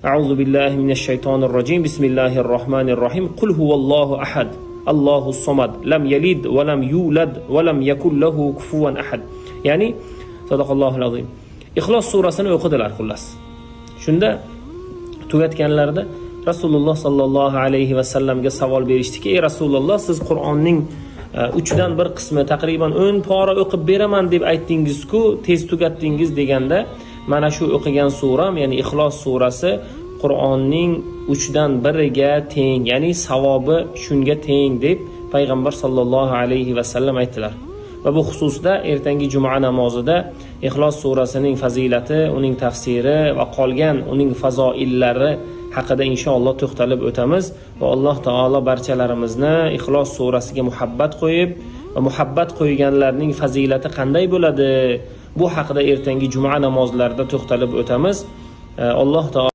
A'udhu billahi minash shaytonir rajim. Bismillahir rohmanir rohim. Qul huvallohu ahad. Allohus somad. Lam yalid va lam yulad va lam yakul lahu kufuwan ahad. Ya'ni sadaqallohul azim. Ixlos surasini o'qidilar xullas. Shunda tugatganlarida Rasululloh sallallohu alayhi va sallamga savol berishdiki: "Ey Rasululloh, siz Qur'onning 3dan 1 qismi taqriban 10 pora o'qib beraman deb aytdingiz-ku, tez tugatdingiz" deganda, mana shu o'qigan suram, ya'ni Ixlos surasi Qur'onning 3dan 1ga teng, ya'ni savobi shunga teng deb payg'ambar sallallohu alayhi va sallam aytdilar. Va bu xususda ertangi juma namozida Ixlos surasining fazilati, uning tafsiri va qolgan uning fazoillari haqida inshaalloh to'xtalib o'tamiz va Alloh taolo barchalarimizni Ixlos surasiga muhabbat qo'yib va muhabbat qo'yganlarning fazilati qanday bo'ladi, bu haqida ertangi juma namozlarida to'xtalib o'tamiz. Alloh taolo